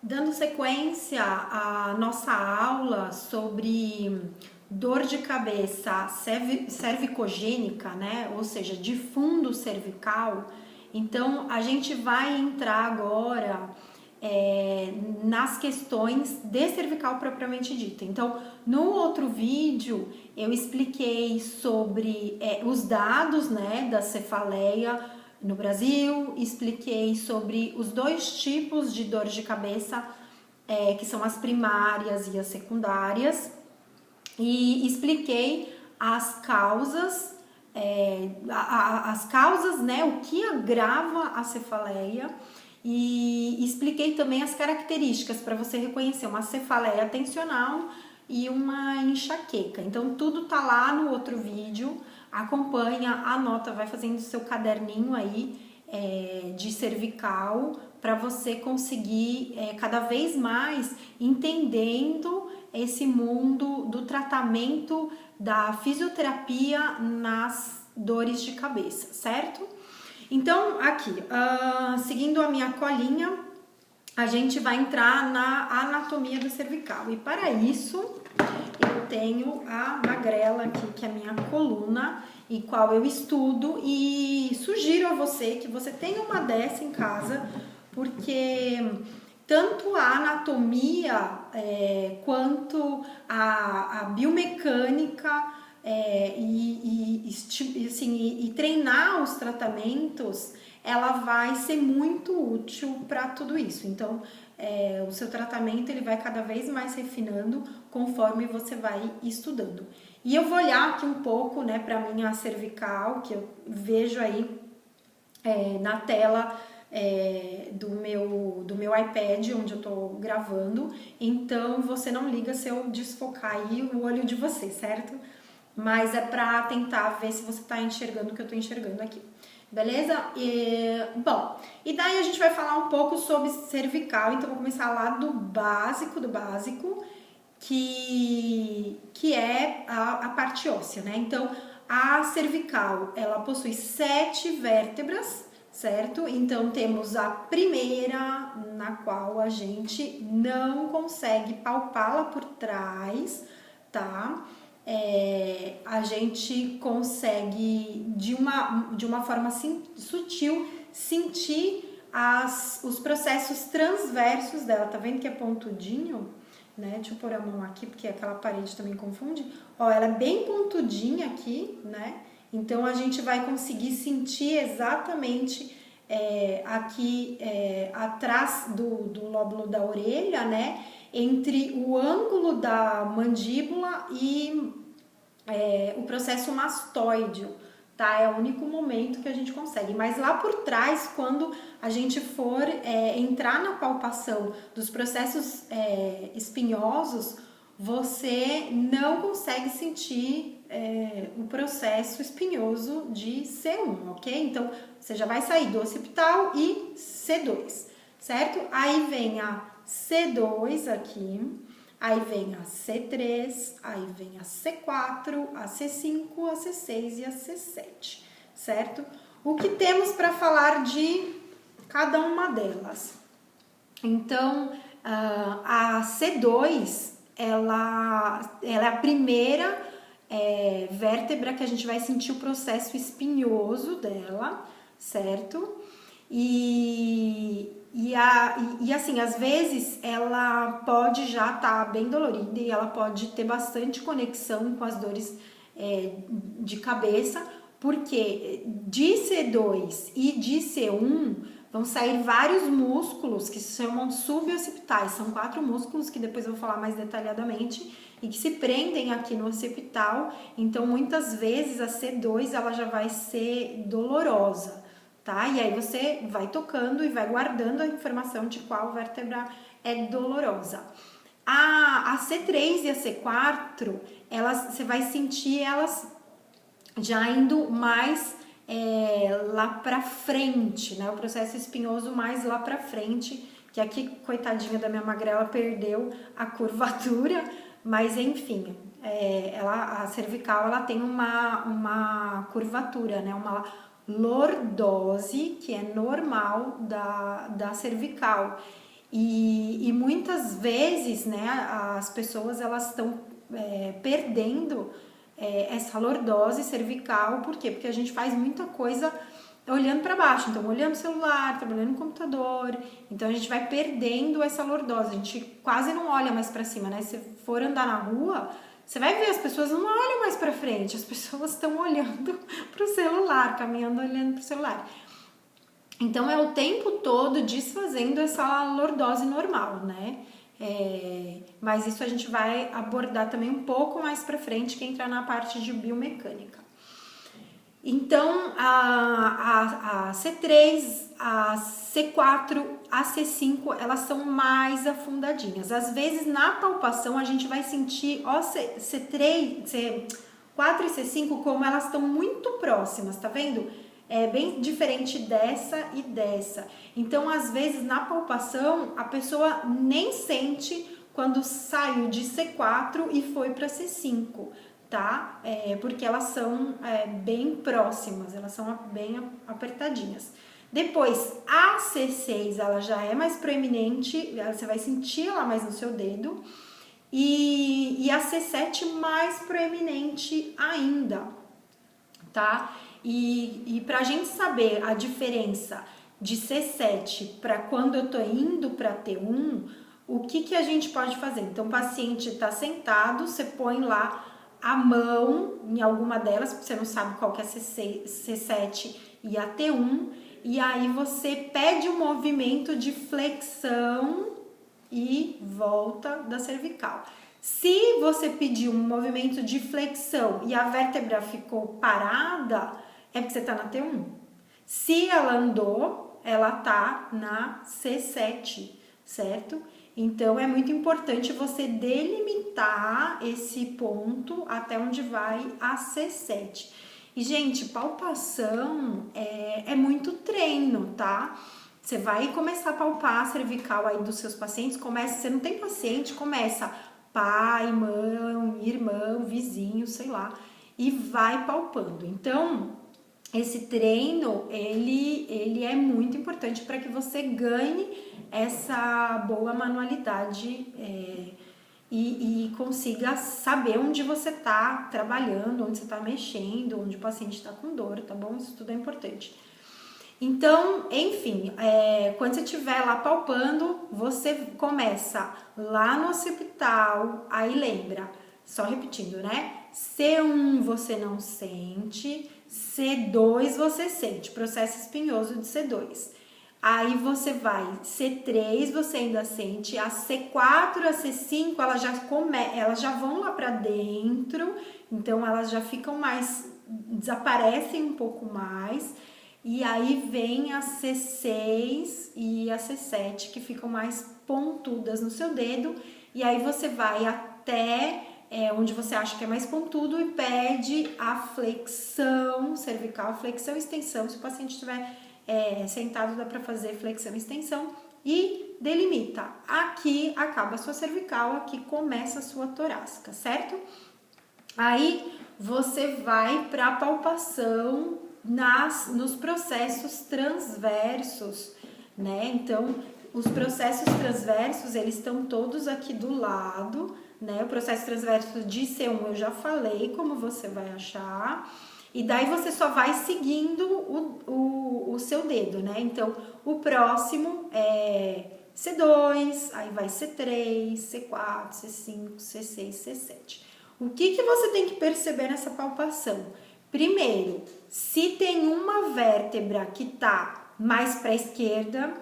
Dando sequência à nossa aula sobre dor de cabeça cervicogênica, né? Ou seja, de fundo cervical. Então, a gente vai entrar agora nas questões de cervical propriamente dita. Então, no outro vídeo, eu expliquei sobre os dados, né, da cefaleia no Brasil, expliquei sobre os dois tipos de dor de cabeça, que são as primárias e as secundárias, e expliquei as causas, né, o que agrava a cefaleia, e expliquei também as características para você reconhecer uma cefaleia tensional e uma enxaqueca. Então, tudo tá lá no outro vídeo. Acompanha, anota, vai fazendo seu caderninho aí de cervical para você conseguir cada vez mais entendendo esse mundo do tratamento da fisioterapia nas dores de cabeça, certo? Então, aqui, seguindo a minha colinha, a gente vai entrar na anatomia do cervical. E para isso, eu tenho a magrela aqui, que é a minha coluna, e qual eu estudo, e sugiro a você que você tenha uma dessa em casa, porque tanto a anatomia quanto a biomecânica e treinar os tratamentos, ela vai ser muito útil para tudo isso. Então, o seu tratamento ele vai cada vez mais refinando conforme você vai estudando. E eu vou olhar aqui um pouco, né, para a minha cervical, que eu vejo aí na tela do meu iPad, onde eu estou gravando. Então, você não liga se eu desfocar aí o olho de você, certo? Mas é para tentar ver se você está enxergando o que eu estou enxergando aqui. Beleza? Bom, e daí a gente vai falar um pouco sobre cervical. Então, vou começar lá do básico, que é a parte óssea, né? Então, a cervical, ela possui 7 vértebras, certo? Então, temos a primeira, na qual a gente não consegue palpá-la por trás, tá? A gente consegue, de uma forma assim, sutil, sentir os processos transversos dela. Tá vendo que é pontudinho? Né? Deixa eu pôr a mão aqui, porque aquela parede também confunde. Ó, ela é bem pontudinha aqui, né? Então, a gente vai conseguir sentir exatamente aqui atrás do lóbulo da orelha, né? Entre o ângulo da mandíbula e o processo mastoide, tá? É o único momento que a gente consegue. Mas lá por trás, quando a gente for entrar na palpação dos processos espinhosos, você não consegue sentir o processo espinhoso de C1, ok? Então, você já vai sair do occipital e C2, certo? Aí vem a C2 aqui, aí vem a C3, aí vem a C4, a C5, a C6 e a C7, certo? O que temos para falar de cada uma delas? Então, a C2, ela é a primeira vértebra que a gente vai sentir o processo espinhoso dela, certo? E assim, às vezes ela pode já estar bem dolorida e ela pode ter bastante conexão com as dores de cabeça, porque de C2 e de C1 vão sair vários músculos que se chamam suboccipitais. São 4 músculos que depois eu vou falar mais detalhadamente e que se prendem aqui no occipital. Então, muitas vezes a C2 ela já vai ser dolorosa, tá? E aí você vai tocando e vai guardando a informação de qual vértebra é dolorosa. A C3 e a C4, você vai sentir elas já indo mais lá pra frente, né? O processo espinhoso mais lá pra frente, que aqui, coitadinha da minha magrela, perdeu a curvatura, mas enfim, a cervical ela tem uma curvatura, né? Uma lordose, que é normal da cervical. E muitas vezes, né, as pessoas elas estão perdendo essa lordose cervical. Por quê? Porque a gente faz muita coisa olhando para baixo, então olhando o celular, trabalhando no computador, então a gente vai perdendo essa lordose, a gente quase não olha mais para cima, né? Se for andar na rua, você vai ver, as pessoas não olham mais para frente, as pessoas estão olhando para o celular, caminhando olhando para o celular. Então é o tempo todo desfazendo essa lordose normal, né? Mas isso a gente vai abordar também um pouco mais para frente, que entra na parte de biomecânica. Então, a C3, a C4, a C5, elas são mais afundadinhas. Às vezes, na palpação, a gente vai sentir C3, C4 e C5 como elas estão muito próximas, tá vendo? É bem diferente dessa e dessa. Então, às vezes, na palpação, a pessoa nem sente quando saiu de C4 e foi para C5. Tá? Porque elas são bem próximas, elas são bem apertadinhas. Depois, a C6, ela já é mais proeminente, você vai sentir ela mais no seu dedo. E a C7 mais proeminente ainda, tá? E pra gente saber a diferença de C7 para quando eu tô indo para T1, o que a gente pode fazer? Então, o paciente tá sentado, você põe lá a mão em alguma delas, porque você não sabe qual que é a C7 e a T1, e aí você pede um movimento de flexão e volta da cervical. Se você pedir um movimento de flexão e a vértebra ficou parada, é porque você está na T1. Se ela andou, ela tá na C7, certo? Então, é muito importante você delimitar esse ponto até onde vai a C7. E, gente, palpação é muito treino, tá? Você vai começar a palpar a cervical aí dos seus pacientes, você não tem paciente, começa pai, mãe, irmão, vizinho, sei lá, e vai palpando. Então, esse treino, ele é muito importante para que você ganhe essa boa manualidade e consiga saber onde você está trabalhando, onde você está mexendo, onde o paciente está com dor, tá bom? Isso tudo é importante. Então, enfim, quando você estiver lá palpando, você começa lá no occipital, aí lembra, só repetindo, né? C1 você não sente, C2 você sente, processo espinhoso de C2. Aí você vai, C3 você ainda sente, a C4, a C5, elas já vão lá para dentro, então elas já ficam mais, desaparecem um pouco mais. E aí vem a C6 e a C7 que ficam mais pontudas no seu dedo, e aí você vai até onde você acha que é mais pontudo e pede a flexão cervical, flexão e extensão. Se o paciente estiver sentado, dá para fazer flexão e extensão e delimita. Aqui acaba a sua cervical, aqui começa a sua torácica, certo? Aí você vai para a palpação nos processos transversos, né? Então, os processos transversos, eles estão todos aqui do lado, né? O processo transverso de C1 eu já falei como você vai achar. E daí você só vai seguindo o seu dedo, né? Então, o próximo é C2, aí vai C3, C4, C5, C6, C7. O que você tem que perceber nessa palpação? Primeiro, se tem uma vértebra que está mais para a esquerda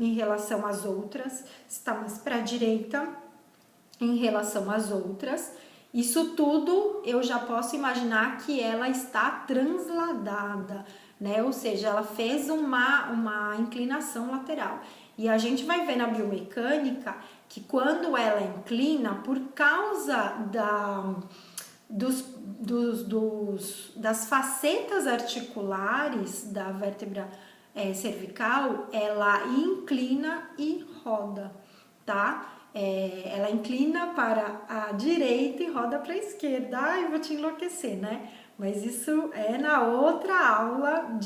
em relação às outras, se está mais para a direita em relação às outras, isso tudo eu já posso imaginar que ela está transladada, né? Ou seja, ela fez uma inclinação lateral. E a gente vai ver na biomecânica que quando ela inclina, por causa das facetas articulares da vértebra cervical, ela inclina e roda, tá? Ela inclina para a direita e roda para a esquerda. Ai, vou te enlouquecer, né? Mas isso é na outra aula,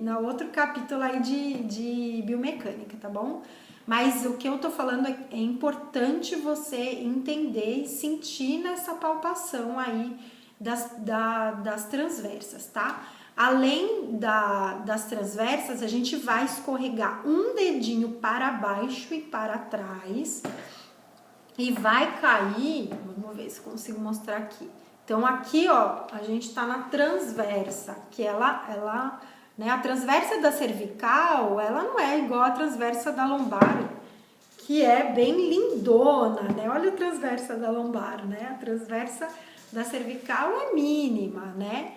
na outro capítulo aí de biomecânica, tá bom? Mas o que eu tô falando é importante você entender e sentir nessa palpação aí das transversas, tá? Além das transversas, a gente vai escorregar um dedinho para baixo e para trás e vai cair, vamos ver se consigo mostrar aqui. Então aqui, ó, a gente tá na transversa, que ela, né, a transversa da cervical, ela não é igual a transversa da lombar, que é bem lindona, né? Olha a transversa da lombar, né? A transversa da cervical é mínima, né?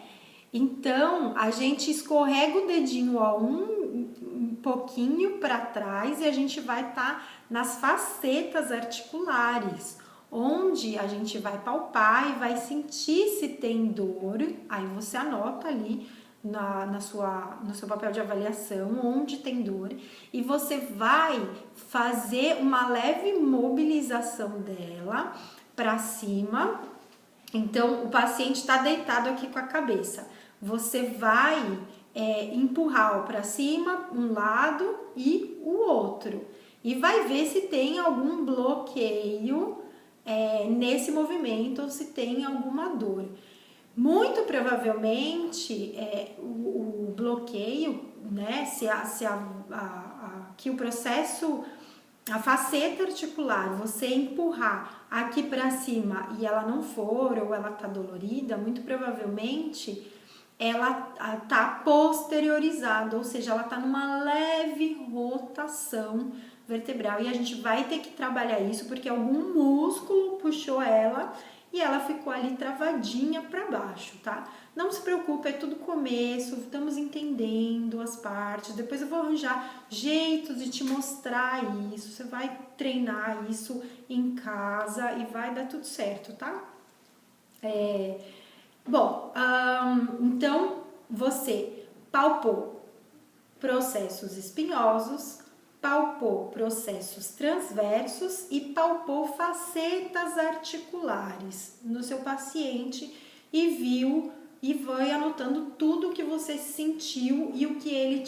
Então, a gente escorrega o dedinho, ó, um pouquinho para trás e a gente vai estar nas facetas articulares, onde a gente vai palpar e vai sentir se tem dor. Aí você anota ali no seu papel de avaliação onde tem dor e você vai fazer uma leve mobilização dela para cima. Então, o paciente está deitado aqui com a cabeça. Você vai empurrar para cima um lado e o outro. E vai ver se tem algum bloqueio nesse movimento ou se tem alguma dor. Muito provavelmente o bloqueio, né? Que o processo, a faceta articular, você empurrar aqui para cima e ela não for ou ela tá dolorida, muito provavelmente ela tá posteriorizada, ou seja, ela tá numa leve rotação vertebral e a gente vai ter que trabalhar isso porque algum músculo puxou ela e ela ficou ali travadinha para baixo, tá? Não se preocupe, é tudo começo, estamos entendendo as partes, depois eu vou arranjar jeitos de te mostrar isso, você vai treinar isso em casa e vai dar tudo certo, tá? Então você palpou processos espinhosos, palpou processos transversos e palpou facetas articulares no seu paciente e viu e foi anotando tudo o que você sentiu e o que ele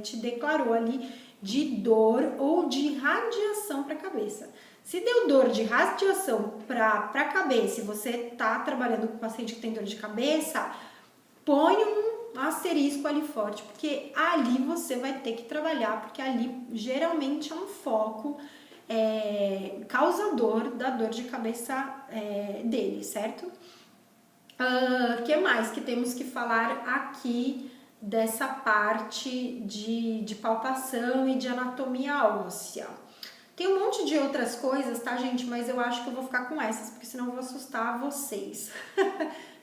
te declarou ali de dor ou de radiação para a cabeça. Se deu dor de radiação para a cabeça e você está trabalhando com um paciente que tem dor de cabeça, põe um asterisco ali forte, porque ali você vai ter que trabalhar, porque ali geralmente é um foco causador da dor de cabeça dele, certo? Que mais que temos que falar aqui dessa parte de palpação e de anatomia óssea? Tem um monte de outras coisas, tá, gente? Mas eu acho que eu vou ficar com essas, porque senão eu vou assustar vocês.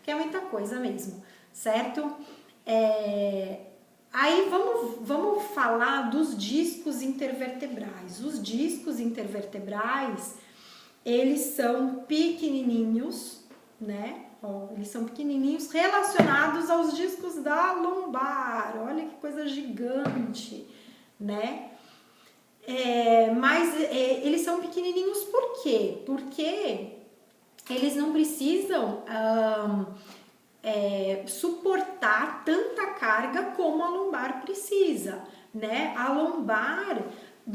Que é muita coisa mesmo, certo? Aí vamos falar dos discos intervertebrais. Os discos intervertebrais, eles são pequenininhos, né? Ó, eles são pequenininhos relacionados aos discos da lombar. Olha que coisa gigante, né? Mas eles são pequenininhos por quê? Porque eles não precisam suportar tanta carga como a lombar precisa, né? A lombar,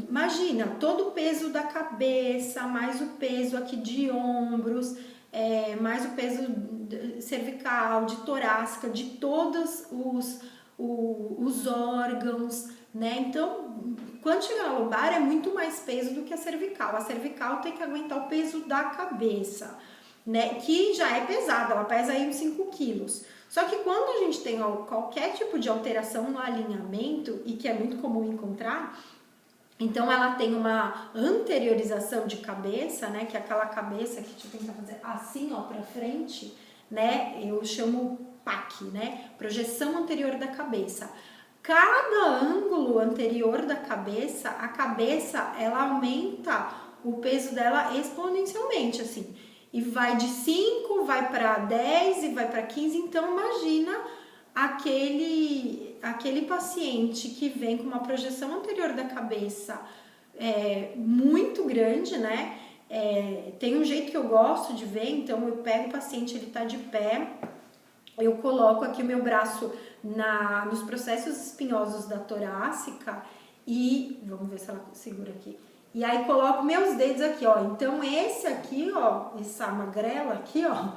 imagina, todo o peso da cabeça, mais o peso aqui de ombros, mais o peso cervical, de torácica, de todos os órgãos, né? Então, quando chega na lombar é muito mais peso do que a cervical. A cervical tem que aguentar o peso da cabeça, né? Que já é pesada, ela pesa aí uns 5 quilos. Só que quando a gente tem qualquer tipo de alteração no alinhamento, e que é muito comum encontrar, então ela tem uma anteriorização de cabeça, né? Que é aquela cabeça que, deixa eu tentar fazer assim, ó, pra frente, né? Eu chamo PAC, né? Projeção anterior da cabeça. Cada ângulo anterior da cabeça, a cabeça, ela aumenta o peso dela exponencialmente, assim. E vai de 5, vai para 10 e vai para 15. Então, imagina aquele paciente que vem com uma projeção anterior da cabeça muito grande, né? Tem um jeito que eu gosto de ver, então eu pego o paciente, ele tá de pé, eu coloco aqui o meu braço nos processos espinhosos da torácica e vamos ver se ela segura aqui. E aí coloco meus dedos aqui, ó. Então esse aqui, ó, essa magrela aqui, ó,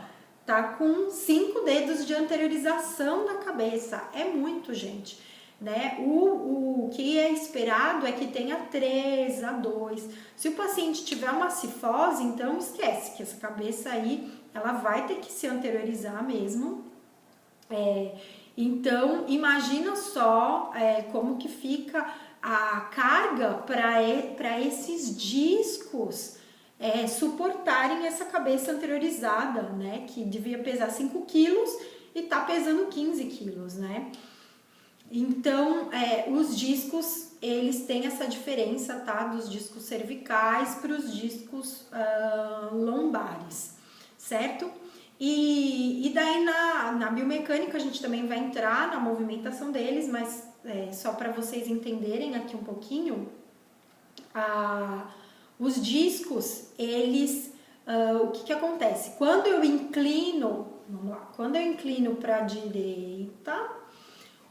tá com 5 dedos de anteriorização da cabeça. É muito, gente, né? O que é esperado é que tenha 3 a 2. Se o paciente tiver uma cifose, então esquece que essa cabeça aí, ela vai ter que se anteriorizar mesmo. Então, imagina só como que fica a carga para esses discos suportarem essa cabeça anteriorizada, né? Que devia pesar 5 quilos e tá pesando 15 quilos, né? Então, os discos, eles têm essa diferença, tá? Dos discos cervicais para os discos lombares, certo? E daí na biomecânica a gente também vai entrar na movimentação deles, mas só para vocês entenderem aqui um pouquinho, os discos, eles, o que acontece? Quando eu inclino, vamos lá, quando eu inclino para a direita,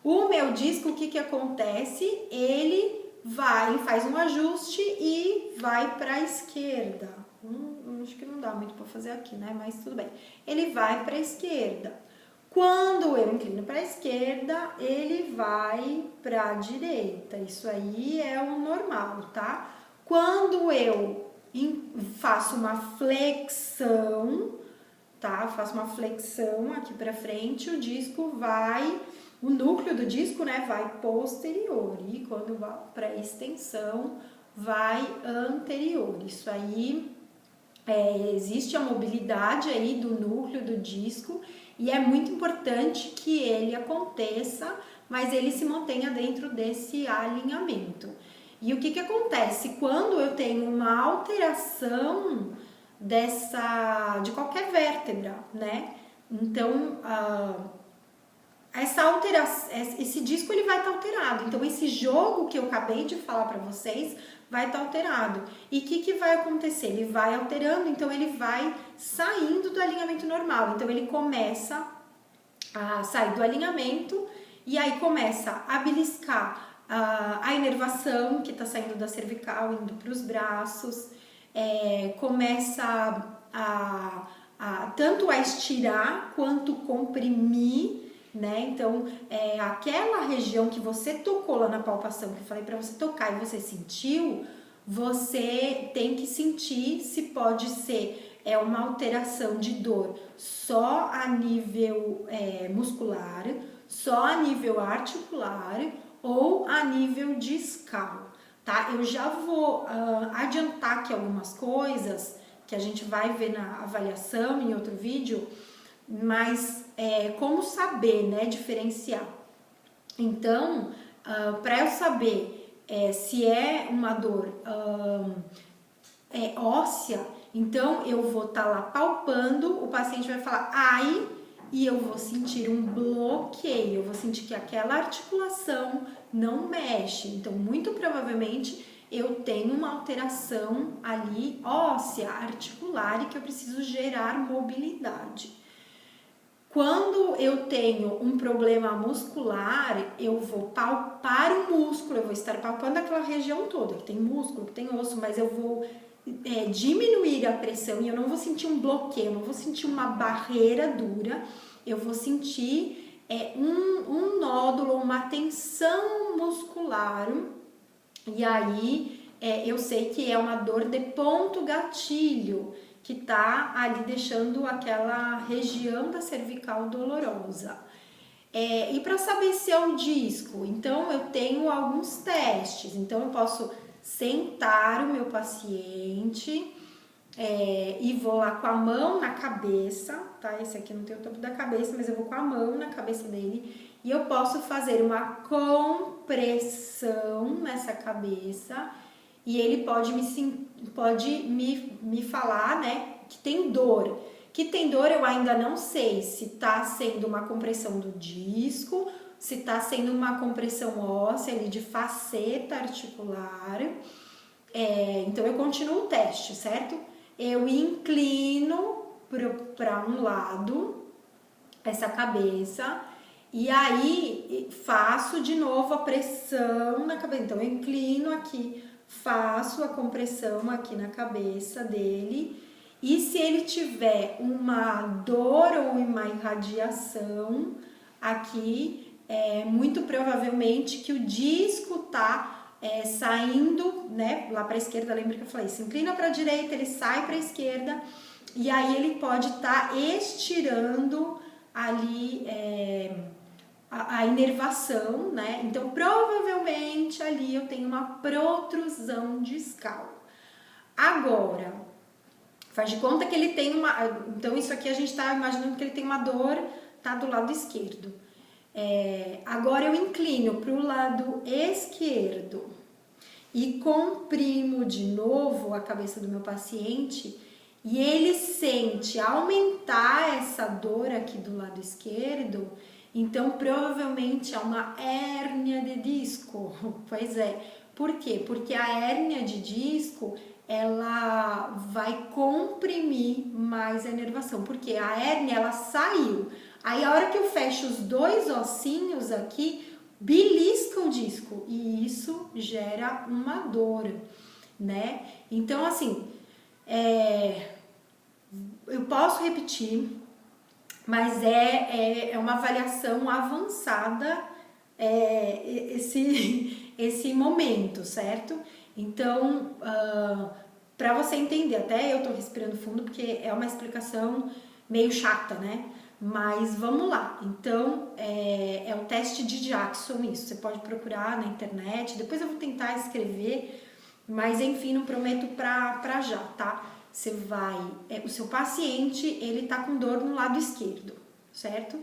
o meu disco, o que acontece? Ele faz um ajuste e vai para a esquerda. Acho que não dá muito para fazer aqui, né? Mas tudo bem. Ele vai para a esquerda. Quando eu inclino para a esquerda, ele vai para a direita. Isso aí é o normal, tá? Quando eu faço uma flexão, tá? Faço uma flexão aqui para frente, o disco vai, o núcleo do disco, né, vai posterior. E quando vai para extensão, vai anterior. Isso aí existe a mobilidade aí do núcleo do disco e é muito importante que ele aconteça, mas ele se mantenha dentro desse alinhamento. E o que acontece? Quando eu tenho uma alteração de qualquer vértebra, né? Então, essa alteração, esse disco ele vai estar alterado. Então, esse jogo que eu acabei de falar para vocês vai estar alterado. E o que vai acontecer? Ele vai alterando, então ele vai saindo do alinhamento normal. Então, ele começa a sair do alinhamento e aí começa a beliscar a inervação que está saindo da cervical, indo para os braços, começa tanto a estirar quanto comprimir, né? Então, aquela região que você tocou lá na palpação, que eu falei para você tocar e você sentiu, você tem que sentir se pode ser uma alteração de dor só a nível muscular, só a nível articular ou a nível discal, tá? Eu já vou adiantar aqui algumas coisas que a gente vai ver na avaliação em outro vídeo, mas como saber, né, diferenciar. Então, para eu saber se é uma dor óssea, então eu vou estar lá palpando, o paciente vai falar ai, e eu vou sentir um bloqueio, eu vou sentir que aquela articulação não mexe. Então, muito provavelmente, eu tenho uma alteração ali óssea, articular, e que eu preciso gerar mobilidade. Quando eu tenho um problema muscular, eu vou palpar o músculo, eu vou estar palpando aquela região toda, que tem músculo, que tem osso, mas eu vou diminuir a pressão e eu não vou sentir um bloqueio, eu não vou sentir uma barreira dura, eu vou sentir um nódulo, uma tensão muscular, e aí eu sei que é uma dor de ponto gatilho, que tá ali deixando aquela região da cervical dolorosa. E para saber se é um disco, então eu tenho alguns testes. Então eu posso sentar o meu paciente e vou lá com a mão na cabeça, tá? Esse aqui não tem o topo da cabeça, mas eu vou com a mão na cabeça dele e eu posso fazer uma compressão nessa cabeça e ele pode me falar, né, que tem dor. Que tem dor eu ainda não sei se tá sendo uma compressão do disco, se tá sendo uma compressão óssea ali de faceta articular. Então eu continuo o teste, certo? Eu inclino para um lado essa cabeça E aí faço de novo a pressão na cabeça. Então eu inclino aqui, faço a compressão aqui na cabeça dele. E se ele tiver uma dor ou uma irradiação aqui, muito provavelmente que o disco tá saindo, né, lá para a esquerda. Lembra que eu falei, se inclina para a direita, ele sai para a esquerda, e aí ele pode estar estirando ali a inervação, né? Então provavelmente ali eu tenho uma protrusão discal. Agora, faz de conta que ele tem uma... Então isso aqui a gente está imaginando que ele tem uma dor, tá do lado esquerdo. Agora eu inclino para o lado esquerdo e comprimo de novo a cabeça do meu paciente, e ele sente aumentar essa dor aqui do lado esquerdo. Então provavelmente é uma hérnia de disco. Pois é. Por quê? Porque a hérnia de disco, ela vai comprimir mais a inervação, porque a hérnia, ela saiu. Aí a hora que eu fecho os dois ossinhos aqui, belisca o disco, e isso gera uma dor, né? Então, assim, eu posso repetir, mas é uma avaliação avançada, esse momento, certo? Então, para você entender, até eu tô respirando fundo porque é uma explicação meio chata, né? Mas vamos lá. Então, é o teste de Jackson, isso. Você pode procurar na internet, depois eu vou tentar escrever, mas enfim, não prometo pra já, tá? Você vai... o seu paciente, ele tá com dor no lado esquerdo, certo?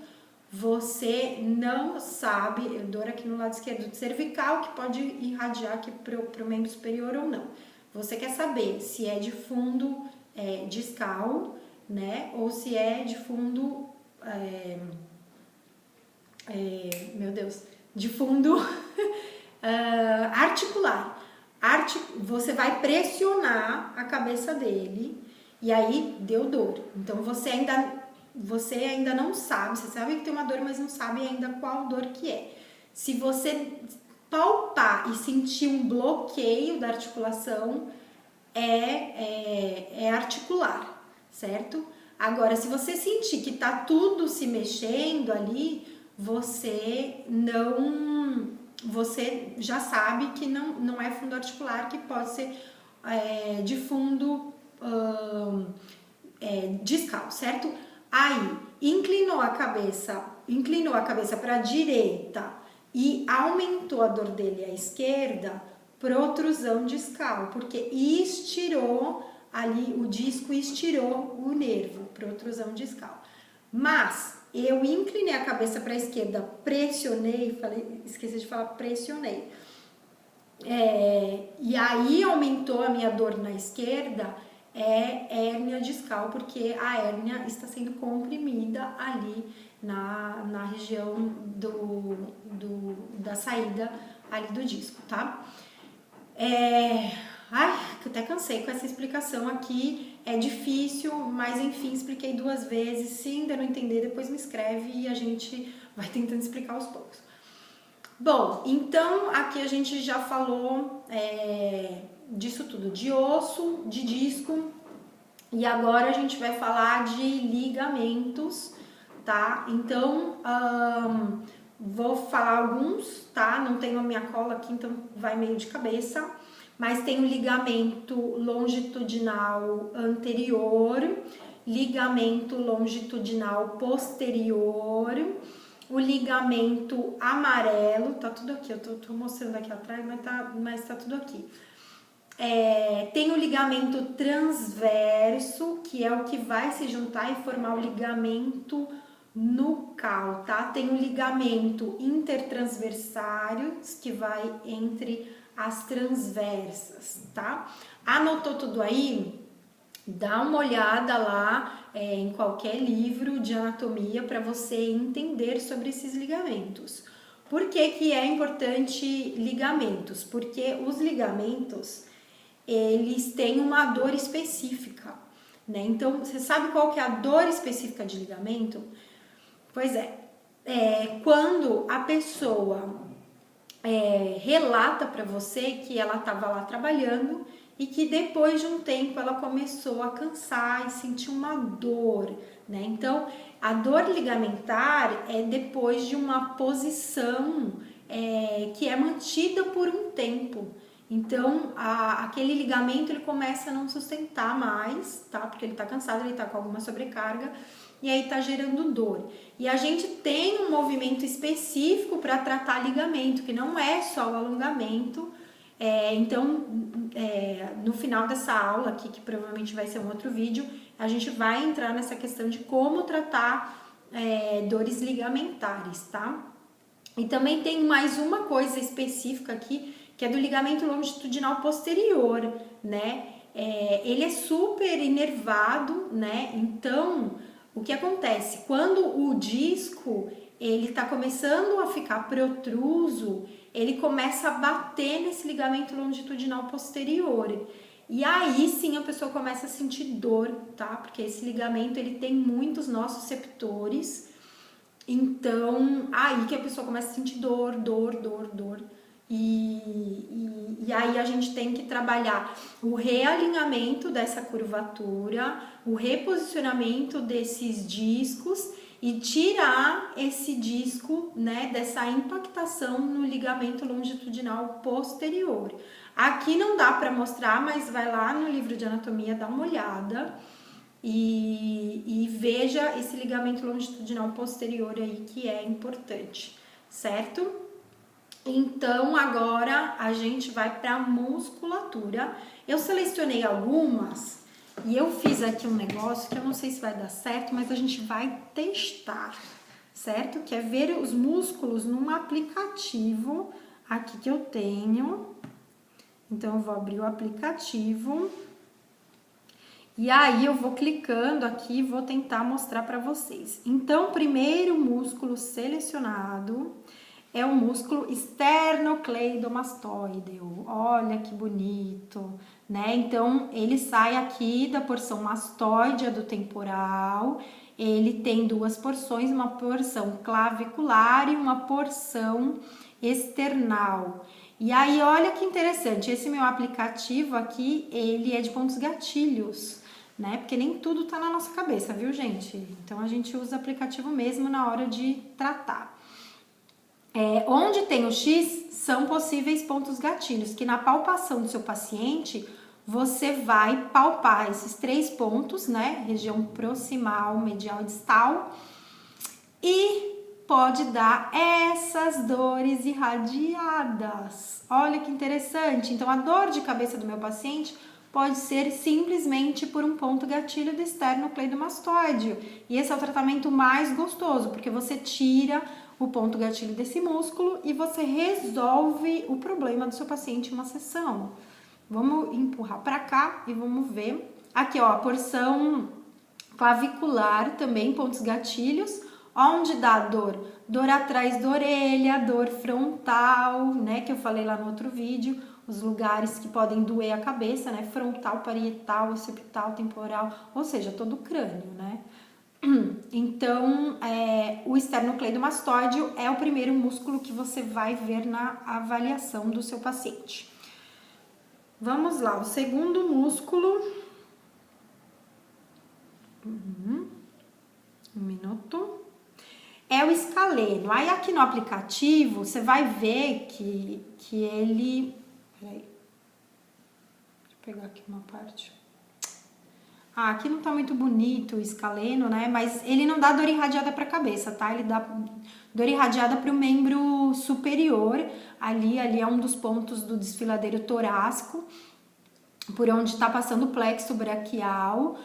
Você não sabe, dor aqui no lado esquerdo cervical, que pode irradiar aqui pro membro superior ou não. Você quer saber se é de fundo discal, né? Ou se é de fundo... meu Deus, de fundo articular. Você vai pressionar a cabeça dele e aí deu dor. Então você ainda não sabe, você sabe que tem uma dor, mas não sabe ainda qual dor que é. Se você palpar e sentir um bloqueio da articulação, é articular, certo? Agora, se você sentir que tá tudo se mexendo ali, você já sabe que não é fundo articular, que pode ser de fundo discal, certo? Aí, inclinou a cabeça para a direita e aumentou a dor dele à esquerda, protrusão discal, porque estirou ali o disco, estirou o nervo, protrusão discal. Mas eu inclinei a cabeça para a esquerda, pressionei, esqueci de falar, pressionei. E aí aumentou a minha dor na esquerda, hérnia discal, porque a hérnia está sendo comprimida ali na região da saída ali do disco, tá? Que eu até cansei com essa explicação aqui, é difícil, mas enfim, expliquei 2 vezes. Se ainda não entender, depois me escreve e a gente vai tentando explicar aos poucos. Bom, então aqui a gente já falou disso tudo, de osso, de disco, e agora a gente vai falar de ligamentos, tá? Então, vou falar alguns, tá? Não tenho a minha cola aqui, então vai meio de cabeça. Mas tem o ligamento longitudinal anterior, ligamento longitudinal posterior, o ligamento amarelo, tá tudo aqui, eu tô mostrando aqui atrás, mas tá tudo aqui. Tem o ligamento transverso, que é o que vai se juntar e formar o ligamento nucal, tá? Tem o ligamento intertransversário, que vai entre as transversas, tá? Anotou tudo aí? Dá uma olhada lá em qualquer livro de anatomia para você entender sobre esses ligamentos. Por que é importante ligamentos? Porque os ligamentos, eles têm uma dor específica, né? Então, você sabe qual que é a dor específica de ligamento? Pois é, quando a pessoa relata para você que ela estava lá trabalhando e que depois de um tempo ela começou a cansar e sentir uma dor, né? Então, a dor ligamentar é depois de uma posição que é mantida por um tempo. Então, aquele ligamento ele começa a não sustentar mais, tá? Porque ele tá cansado, ele tá com alguma sobrecarga e aí tá gerando dor. E a gente tem um movimento específico para tratar ligamento, que não é só o alongamento. Então, no final dessa aula aqui, que provavelmente vai ser um outro vídeo, a gente vai entrar nessa questão de como tratar dores ligamentares, tá? E também tem mais uma coisa específica aqui, que é do ligamento longitudinal posterior, né? Ele é super inervado, né? Então, o que acontece? Quando o disco ele tá começando a ficar protruso, ele começa a bater nesse ligamento longitudinal posterior. E aí sim a pessoa começa a sentir dor, tá? Porque esse ligamento ele tem muitos nociceptores. Então, aí que a pessoa começa a sentir dor. E aí a gente tem que trabalhar o realinhamento dessa curvatura, o reposicionamento desses discos e tirar esse disco, né, dessa impactação no ligamento longitudinal posterior. Aqui não dá para mostrar, mas vai lá no livro de anatomia, dá uma olhada e veja esse ligamento longitudinal posterior aí que é importante, certo? Então agora a gente vai para a musculatura. Eu selecionei algumas e eu fiz aqui um negócio que eu não sei se vai dar certo, mas a gente vai testar, certo? Que é ver os músculos num aplicativo aqui que eu tenho. Então eu vou abrir o aplicativo e aí eu vou clicando aqui e vou tentar mostrar para vocês. Então, o primeiro músculo selecionado é o músculo esternocleidomastoideo. Olha que bonito, né? Então, ele sai aqui da porção mastoide do temporal. Ele tem duas porções, uma porção clavicular e uma porção external. E aí, olha que interessante, esse meu aplicativo aqui, ele é de pontos gatilhos, né? Porque nem tudo tá na nossa cabeça, viu, gente? Então, a gente usa aplicativo mesmo na hora de tratar. Onde tem o X, são possíveis pontos gatilhos, que na palpação do seu paciente, você vai palpar esses 3 pontos, né? Região proximal, medial e distal. E pode dar essas dores irradiadas. Olha que interessante. Então, a dor de cabeça do meu paciente pode ser simplesmente por um ponto gatilho do esternocleidomastoide. E esse é o tratamento mais gostoso, porque você tira o ponto gatilho desse músculo e você resolve o problema do seu paciente em uma sessão. Vamos empurrar para cá e vamos ver. Aqui, ó, a porção clavicular também, pontos gatilhos. Onde dá dor? Dor atrás da orelha, dor frontal, né? Que eu falei lá no outro vídeo. Os lugares que podem doer a cabeça, né? Frontal, parietal, occipital, temporal, ou seja, todo o crânio, né? Então, o esternocleidomastoide é o primeiro músculo que você vai ver na avaliação do seu paciente. Vamos lá, o segundo músculo. Um minuto. É o escaleno. Aí aqui no aplicativo, você vai ver que ele... Peraí. Deixa eu pegar aqui uma parte. Aqui não tá muito bonito o escaleno, né? Mas ele não dá dor irradiada pra cabeça, tá? Ele dá dor irradiada pro membro superior. Ali é um dos pontos do desfiladeiro torácico, por onde tá passando o plexo braquial.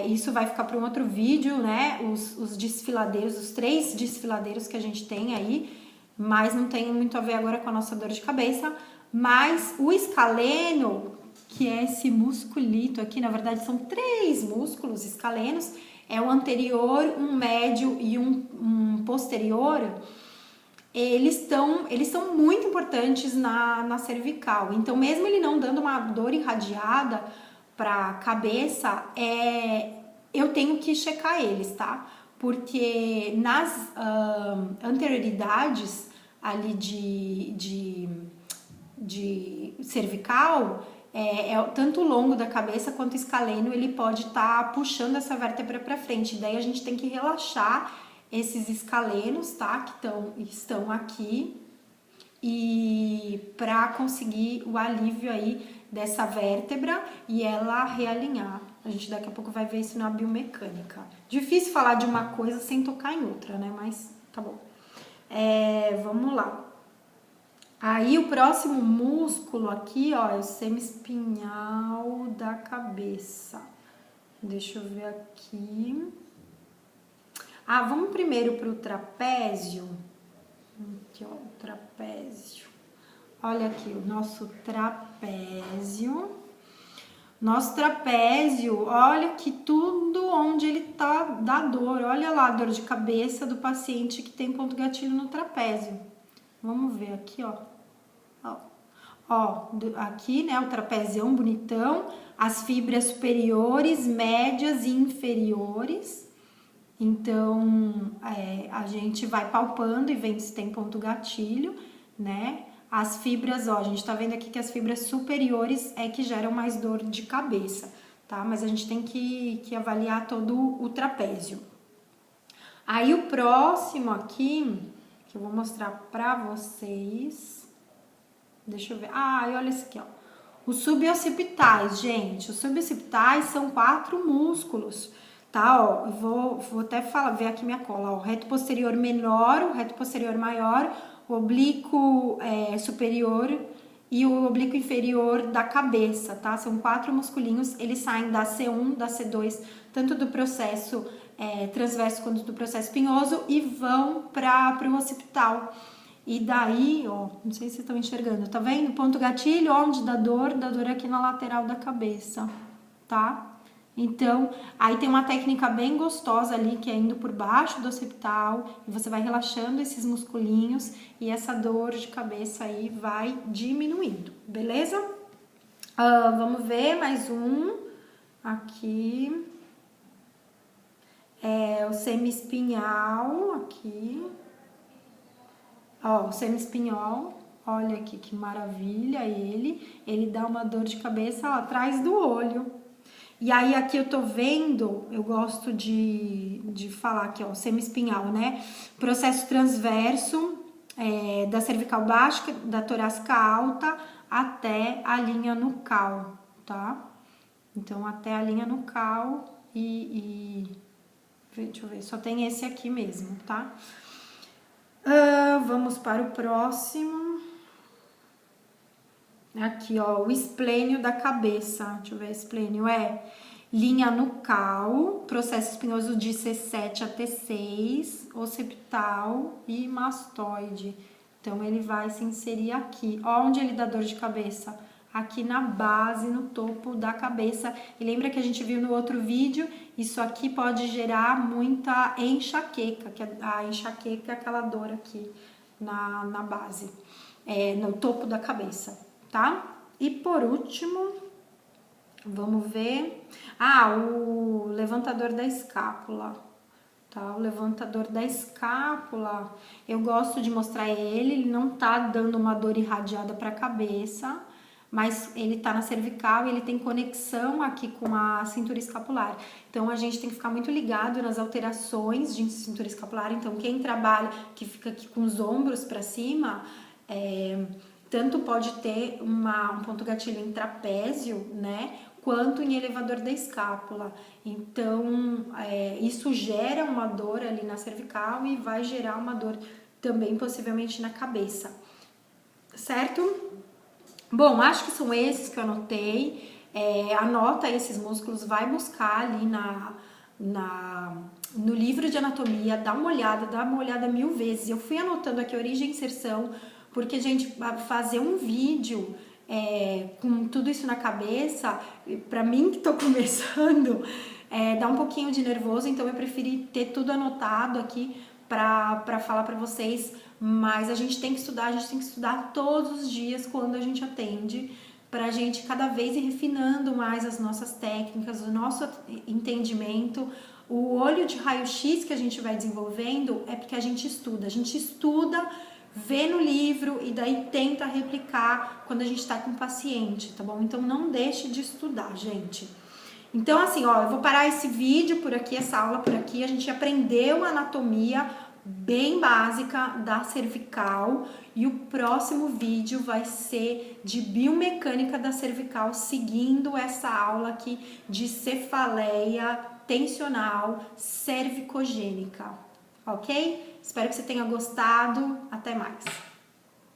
Isso vai ficar para um outro vídeo, né? Os desfiladeiros, os 3 desfiladeiros que a gente tem aí, mas não tem muito a ver agora com a nossa dor de cabeça. Mas o escaleno, que é esse musculito aqui, na verdade são 3 músculos escalenos, é o anterior, um médio e um posterior. Eles são muito importantes na cervical. Então, mesmo ele não dando uma dor irradiada para a cabeça, eu tenho que checar eles, tá? porque nas anterioridades ali de cervical, tanto o longo da cabeça quanto o escaleno, ele pode estar puxando essa vértebra para frente. Daí a gente tem que relaxar esses escalenos, tá? Que estão aqui, e para conseguir o alívio aí dessa vértebra e ela realinhar. A gente daqui a pouco vai ver isso na biomecânica. Difícil falar de uma coisa sem tocar em outra, né? Mas tá bom. Vamos lá. Aí o próximo músculo aqui, ó, é o semiespinhal da cabeça. Deixa eu ver aqui. Vamos primeiro pro trapézio. Aqui, ó, o trapézio. Olha aqui o nosso trapézio. Nosso trapézio, olha que tudo onde ele tá dá dor. Olha lá a dor de cabeça do paciente que tem ponto gatilho no trapézio. Vamos ver aqui, ó. Ó, aqui, né, o trapezião bonitão, as fibras superiores, médias e inferiores. Então, a gente vai palpando e vendo se tem ponto gatilho, né? As fibras, ó, a gente tá vendo aqui que as fibras superiores é que geram mais dor de cabeça, tá? Mas a gente tem que avaliar todo o trapézio. Aí o próximo aqui, que eu vou mostrar pra vocês, deixa eu ver, e olha esse aqui, ó. Os suboccipitais, gente, os suboccipitais são 4 músculos, tá? Ó, eu vou até ver aqui minha cola, ó, o reto posterior menor, o reto posterior maior, o oblíquo superior e o oblíquo inferior da cabeça, tá? São 4 musculinhos, eles saem da C1, da C2, tanto do processo transverso quanto do processo espinhoso e vão para o occipital. E daí, ó, não sei se vocês estão enxergando, tá vendo? Ponto gatilho, onde dá dor aqui na lateral da cabeça, tá? Então, aí tem uma técnica bem gostosa ali, que é indo por baixo do occipital, e você vai relaxando esses musculinhos, e essa dor de cabeça aí vai diminuindo, beleza? Vamos ver mais um, aqui, o semiespinhal, aqui, ó, o semiespinhal, olha aqui que maravilha ele dá uma dor de cabeça lá atrás do olho. E aí aqui eu tô vendo, eu gosto de falar aqui, ó, semiespinhal, né? Processo transverso da cervical baixa, da torácica alta, até a linha nucal, tá? Então, até a linha nucal deixa eu ver, só tem esse aqui mesmo, tá? Vamos para o próximo. Aqui, ó, o esplênio da cabeça. Deixa eu ver, esplênio linha nucal, processo espinhoso de C7 a T6, occipital e mastoide. Então, ele vai se inserir aqui. Ó, onde ele dá dor de cabeça? Aqui na base, no topo da cabeça. E lembra que a gente viu no outro vídeo? Isso aqui pode gerar muita enxaqueca, que a enxaqueca é aquela dor aqui na base, no topo da cabeça, tá? E por último, vamos ver, o levantador da escápula, tá? O levantador da escápula, eu gosto de mostrar ele não tá dando uma dor irradiada para a cabeça, mas ele tá na cervical e ele tem conexão aqui com a cintura escapular. Então, a gente tem que ficar muito ligado nas alterações de cintura escapular. Então, quem trabalha, que fica aqui com os ombros para cima, tanto pode ter um ponto gatilho em trapézio, né, quanto em elevador da escápula. Então, isso gera uma dor ali na cervical e vai gerar uma dor também possivelmente na cabeça, certo? Bom, acho que são esses que eu anotei. Anota esses músculos, vai buscar ali no livro de anatomia, dá uma olhada 1000 vezes. Eu fui anotando aqui origem e inserção, porque, gente, fazer um vídeo com tudo isso na cabeça, pra mim que tô começando, dá um pouquinho de nervoso, então eu preferi ter tudo anotado aqui pra falar pra vocês. Mas a gente tem que estudar todos os dias quando a gente atende, para a gente cada vez ir refinando mais as nossas técnicas, o nosso entendimento. O olho de raio-x que a gente vai desenvolvendo é porque a gente estuda, vê no livro e daí tenta replicar quando a gente está com o paciente, tá bom? Então não deixe de estudar, gente. Então assim, ó, eu vou parar esse vídeo por aqui, essa aula por aqui. A gente aprendeu a anatomia bem básica da cervical e o próximo vídeo vai ser de biomecânica da cervical, seguindo essa aula aqui de cefaleia tensional cervicogênica, ok? Espero que você tenha gostado. Até mais!